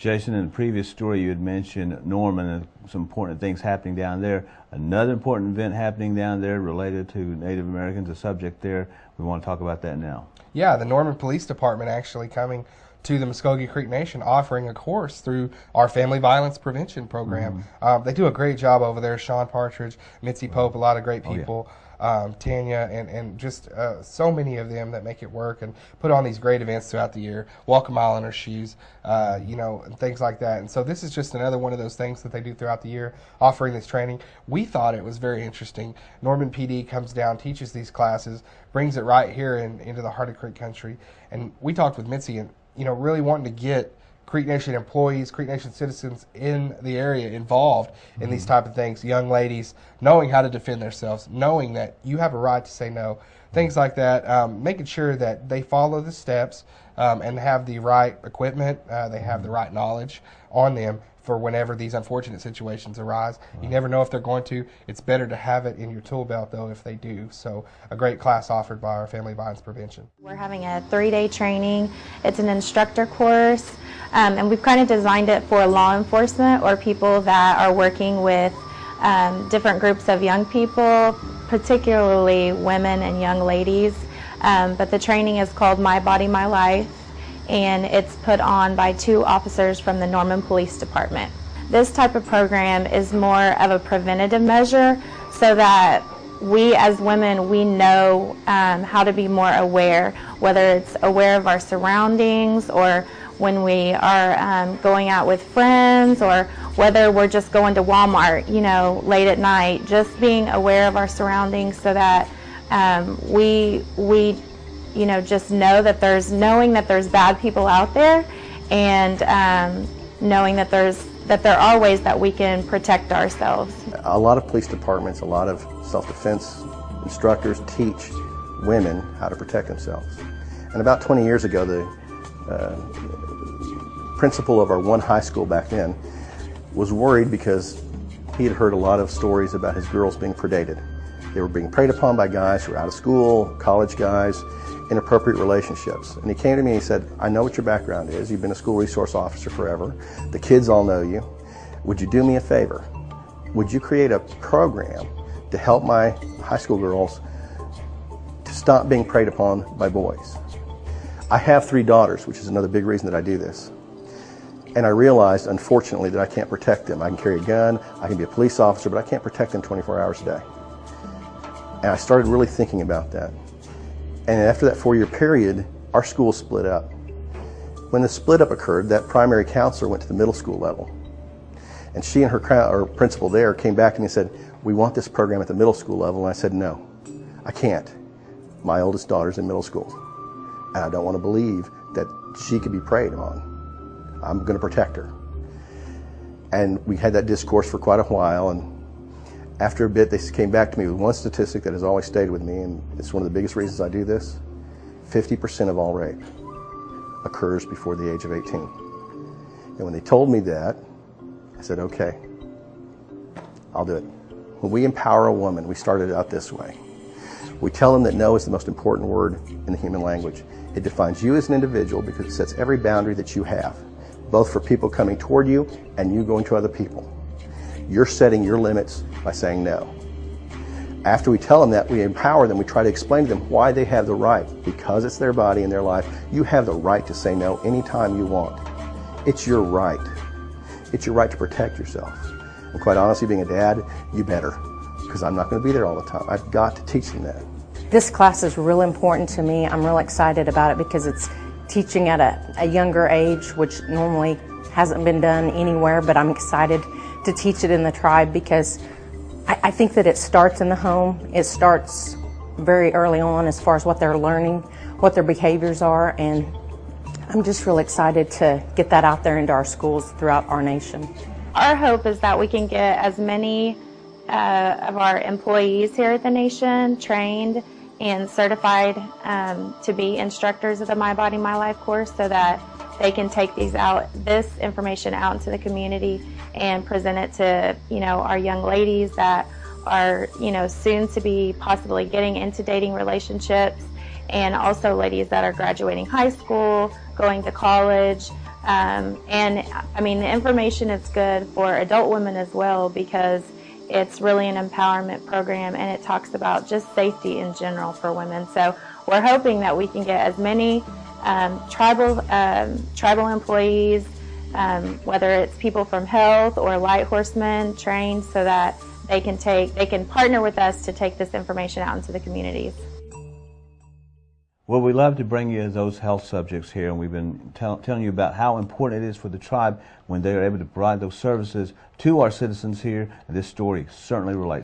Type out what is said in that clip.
Jason, in the previous story you had mentioned Norman and some important things happening down there. Another important event happening down there related to Native Americans, a subject there. We want to talk about that now. Yeah, the Norman Police Department actually coming to the Muscogee Creek Nation, offering a course through our Family Violence Prevention Program. They do a great job over there. Sean Partridge, Mitzi Pope, a lot of great people. Tanya, and just so many of them that make it work and put on these great events throughout the year. Walk a mile in her shoes, you know, and things like that. And so this is just another one of those things that they do throughout the year, offering this training. We thought it was very interesting. Norman PD comes down, teaches these classes, brings it right here into the heart of Creek Country. And we talked with Mitzi and, you know, really wanting to get Creek Nation employees, Creek Nation citizens in the area involved in these type of things. Young ladies knowing how to defend themselves, knowing that you have a right to say no, things like that. Making sure that they follow the steps and have the right equipment, they have the right knowledge on them for whenever these unfortunate situations arise. You never know if they're going to. It's better to have it in your tool belt, though, if they do. So a great class offered by our Family Violence Prevention. We're having a 3-day training. It's an instructor course, and we've kind of designed it for law enforcement or people that are working with different groups of young people, particularly women and young ladies. But the training is called My Body, My Life, and it's put on by 2 officers from the Norman Police Department. This type of program is more of a preventative measure so that we as women, we know how to be more aware, whether it's aware of our surroundings or when we are going out with friends or whether we're just going to Walmart, you know, late at night, just being aware of our surroundings so that we you know, just know that knowing that there's bad people out there, and knowing that there are ways that we can protect ourselves. A lot of police departments, a lot of self-defense instructors teach women how to protect themselves. And about 20 years ago, the principal of our one high school back then was worried because he had heard a lot of stories about his girls being predated. They were being preyed upon by guys who were out of school, college guys, inappropriate relationships. And he came to me and he said, I know what your background is. You've been a school resource officer forever. The kids all know you. Would you do me a favor? Would you create a program to help my high school girls to stop being preyed upon by boys? I have 3 daughters, which is another big reason that I do this. And I realized, unfortunately, that I can't protect them. I can carry a gun, I can be a police officer, but I can't protect them 24 hours a day. And I started really thinking about that. And after that 4-year period, our school split up. When the split up occurred, that primary counselor went to the middle school level. And she and her principal there came back to me and said, we want this program at the middle school level. And I said, no, I can't. My oldest daughter's in middle school. And I don't want to believe that she could be preyed on. I'm going to protect her. And we had that discourse for quite a while. And after a bit, they came back to me with one statistic that has always stayed with me, and it's one of the biggest reasons I do this. 50% of all rape occurs before the age of 18. And when they told me that, I said, okay, I'll do it. When we empower a woman, we start it out this way. We tell them that no is the most important word in the human language. It defines you as an individual because it sets every boundary that you have, both for people coming toward you and you going to other people. You're setting your limits by saying no. After we tell them that, we empower them. We try to explain to them why they have the right. Because it's their body and their life, you have the right to say no anytime you want. It's your right. It's your right to protect yourself. And quite honestly, being a dad, you better, because I'm not going to be there all the time. I've got to teach them that. This class is real important to me. I'm real excited about it because it's teaching at a younger age, which normally hasn't been done anywhere, but I'm excited to teach it in the tribe because I think that it starts in the home. It starts very early on as far as what they're learning, what their behaviors are, and I'm just real excited to get that out there into our schools throughout our nation. Our hope is that we can get as many of our employees here at the nation trained and certified to be instructors of the My Body, My Life course so that they can take this information out into the community and present it to, our young ladies that are, soon to be possibly getting into dating relationships, and also ladies that are graduating high school, going to college, And I mean, the information is good for adult women as well, because it's really an empowerment program, and it talks about just safety in general for women. So we're hoping that we can get as many tribal employees, whether it's people from health or light horsemen, trained so that they can partner with us to take this information out into the communities. Well, we love to bring you those health subjects here, and we've been telling you about how important it is for the tribe when they are able to provide those services to our citizens here, and this story certainly relates.